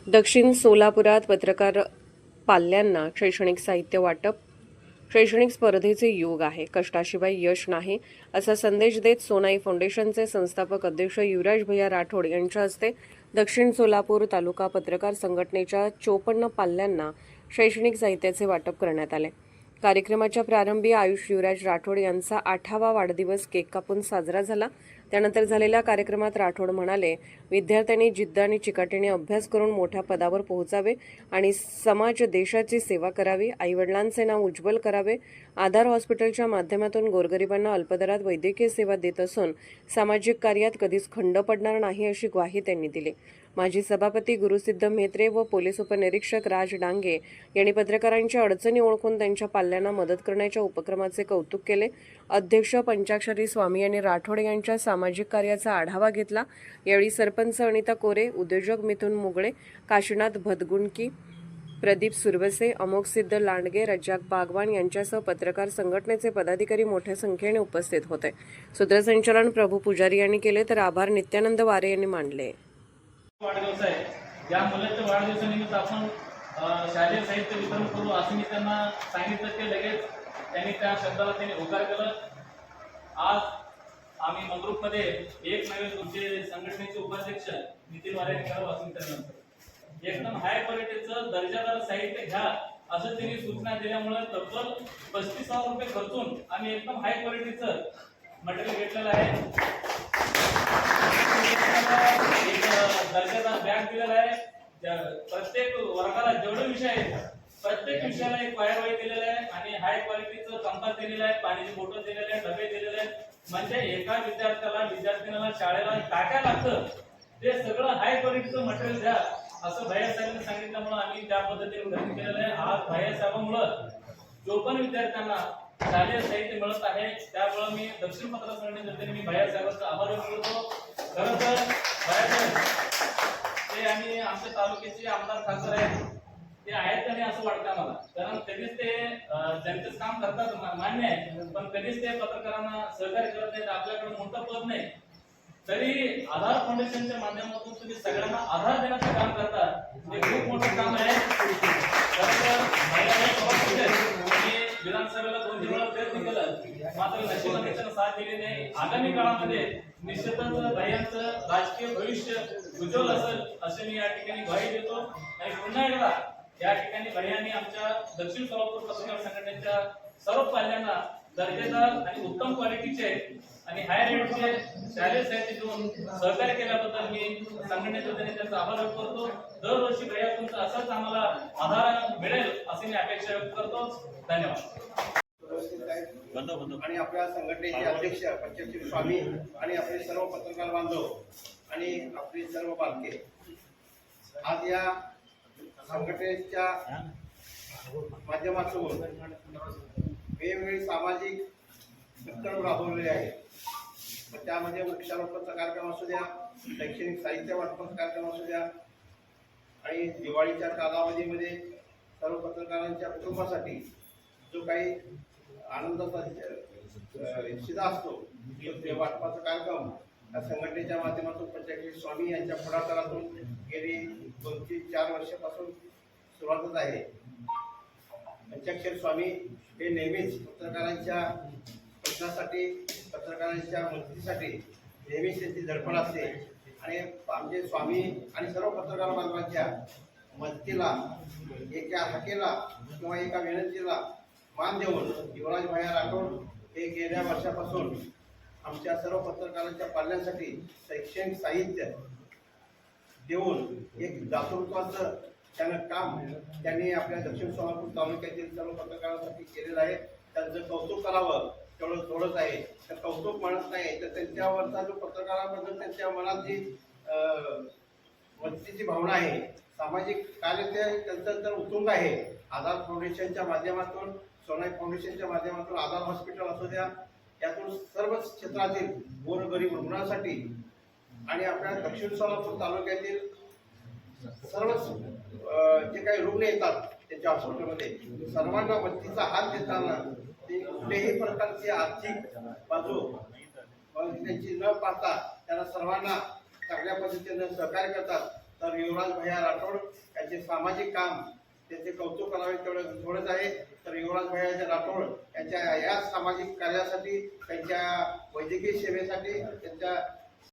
दक्षिण सोलापुरात पत्रकार पाल्यांना शैक्षणिक साहित्य वाटप. शैक्षणिक स्पर्धेचे युग आहे, कष्टाशिवाय यश नाही, असा संदेश देत सोनाई फाउंडेशनचे संस्थापक अध्यक्ष युवराज भैया राठोड यांच्या हस्ते दक्षिण सोलापूर तालुका पत्रकार संघटनेच्या 54 पाल्यांना शैक्षणिक साहित्याचे वाटप करण्यात आले. कार्यक्रमाच्या प्रारंभी आयुष युवराज राठोड यांचा 8वा वाढदिवस केक कापून साजरा झाला. त्यानंतर झालेल्या कार्यक्रमात राठोड म्हणाले, विद्यार्थ्यांनी जिद्द आणि चिकाटीने अभ्यास करून मोठ्या पदावर पोहोचावे आणि समाज देशाची सेवा करावी, आईवडिलांचे नाव उज्ज्वल करावे. आधार हॉस्पिटलच्या माध्यमातून गोरगरिबांना अल्पदरात वैद्यकीय सेवा देत असून सामाजिक कार्यात कधीच खंड पडणार नाही, अशी ग्वाही त्यांनी दिली. माजी सभापती गुरुसिद्ध म्हेत्रे व पोलीस उपनिरीक्षक राज डांगे यांनी पत्रकारांच्या अडचणी ओळखून त्यांच्या पाल्यांना मदत करण्याच्या उपक्रमाचे कौतुक केले. अध्यक्ष पंचाक्षरी स्वामी यांनी राठोड यांच्या सामाजिक कार्याचा आढावा घेतला. यावेळी सरपंच अनिता कोरे, उद्योजक मिथुन मुगळे, काशीनाथ भदगुंडकी, प्रदीप सुरवसे, अमोघसिद्ध लांडगे, रज्जाक बागवान यांच्यासह पत्रकार संघटनेचे पदाधिकारी मोठ्या संख्येने उपस्थित होते. सूत्रसंचालन प्रभू पुजारी यांनी केले तर आभार नित्यानंद वारे यांनी मानले. वाढदिवस आहे. या मुलाच्या वाढदिवसानिमित्त आपण शालेय साहित्य वितरण करू असं मी त्यांना सांगितलं. ते लगेच त्यांनी त्या शब्दाला त्यांनी होकार केलं. आज आम्ही मंगरुळमध्ये एक नवे तुमचे संघटनेचे उपाध्यक्ष नितीन वारे करावं असं मी त्यांना एकदम हाय क्वालिटीचं दर्जादार साहित्य घ्या असं त्यांनी सूचना दिल्यामुळे तब्बल 35,000 रुपये खर्चून आम्ही एकदम हाय क्वालिटीचं मटेरियल घेतलेलं आहे. एक दर्जादार बॅग दिलेला आहे. प्रत्येक वर्गाला जेवढे विषय आहेत प्रत्येक विषयाला एक वायरवाई दिलेला आहे आणि हाय क्वालिटीचं कंपास दिलेलं आहे, पाण्याची बोटल दिलेले आहे, डबे दिलेले आहेत. म्हणजे एका विद्यार्थ्याला शाळेला काय काय लागतं ते सगळं हाय क्वालिटीचं मटेरियल द्या असं भैया साहेबांनी सांगितल्यामुळे आम्ही त्या पद्धतीने खरेदी केलेलं आहे. आज भैया साहेबांमुळं 54 विद्यार्थ्यांना शालेय साहित्य मिळत आहे. त्यामुळे मी दक्षिण पत्रकार संघटनेच्या मी भैया साहेबांचा आभार व्यक्त करतो. खरं तर भैया साहेब ते आणि आमच्या तालुक्याचे आमदार खासदार आहेत, ते आहेत का नाही असं वाटतं मला. कारण कधीच ते जनतेचं काम करतात मान्य आहे, पण कधीच ते पत्रकारांना सहकार्य करत नाहीत. आपल्याकडे मोठं पद नाही तरी आधार फाउंडेशनच्या माध्यमातून तुम्ही सगळ्यांना आधार देण्याचं काम करता. हे खूप मोठं काम आहे. विधानसभेला 2-3 वेळा प्रयत्न केला, मात्र नशिबाने त्यांना साथ दिली नाही. आगामी काळामध्ये निश्चितच भैयांचं राजकीय भविष्य उज्ज्वल असेल असे मी या ठिकाणी ग्वाही देतो. आणि पुन्हा एकदा या ठिकाणी भैयांनी आमच्या दक्षिण सोलापूर पत्रकार संघटनेच्या सर्व पाल्यांना दर्जेदार आणि उत्तम क्वालिटीचे आणि हाय रेटचे शालेय साहित्य देऊन सहकार्य केल्याबद्दल मी संघटनेच्या वतीने त्यांचा आभार व्यक्त करतो. दरवर्षी भैया तुमचा असाच आम्हाला आधार मिळेल अशी मी अपेक्षा व्यक्त करतो. धन्यवाद. आणि आपल्या संघटनेचे अध्यक्ष पंचाक्षरी स्वामी आणि आपले सर्व पत्रकार बांधव आणि आपले सर्व बालके आज या संघटनेच्या माध्यमातून वेगवेगळे सामाजिक उपक्रम राबवलेले आहेत. त्यामध्ये वृक्षारोपणाचा कार्यक्रम असू द्या, शैक्षणिक साहित्य वाटपाचा कार्यक्रम असू द्या आणि दिवाळीच्या कालावधीमध्ये सर्व पत्रकारांच्या कुटुंबासाठी जो काही आनंदाचा शिदा असतो ते वाटपाचा कार्यक्रम या संघटनेच्या माध्यमातून पंचाक्षरी स्वामी यांच्या पुढाकारातून गेली 2-4 वर्षापासून सुरुवातच आहे. पंचाक्षरी स्वामी हे नेहमीच पत्रकारांच्या प्रश्नासाठी, पत्रकारांच्या मदतीसाठी नेहमीच त्यांची धडपड असते आणि आमचे स्वामी आणि सर्व पत्रकार बांधवांच्या मदतीला, एका हाकेला किंवा एका विनंतीला मान देऊन युवराज भैया राठोड हे गेल्या वर्षापासून आमच्या सर्व पत्रकारांच्या पाल्यांसाठी शैक्षणिक साहित्य देऊन एक दातृत्वाचं काम त्यांनी आपल्या दक्षिण सोलापूर तालुक्यातील सर्व पत्रकारांसाठी केलेलं आहे. त्यांचं कौतुक करावं तेवढं थोडंच आहे. तर कौतुक म्हणत नाही तर त्यांच्यावरचा जो पत्रकारांबद्दल त्यांच्या मनात जी मदतीची भावना आहे, सामाजिक कार्य ते त्यांचं तर उत्तुंग आहे. आधार फाउंडेशनच्या माध्यमातून, सोनाई फाउंडेशनच्या माध्यमातून आधार हॉस्पिटल असू द्या, यातून सर्वच क्षेत्रातील गोरगरीब रुग्णांसाठी आणि आपल्या दक्षिण सोलापूर तालुक्यातील सर्वच जे काही रुग्ण येतात त्यांच्या हॉस्पिटलमध्ये सर्वांना मदतीचा हात देताना ते कुठल्याही प्रकारची आर्थिक बाजू त्यांची न पाहता त्यांना सर्वांना चांगल्या पद्धतीने सहकार्य करतात. तर युवराज भैया राठोड यांचे सामाजिक काम त्यांचे कौतुक करावे तेवढं थोडंच आहे. तर युवराज भैया राठोड यांच्या या सामाजिक कार्यासाठी, त्यांच्या वैद्यकीय सेवेसाठी, त्यांच्या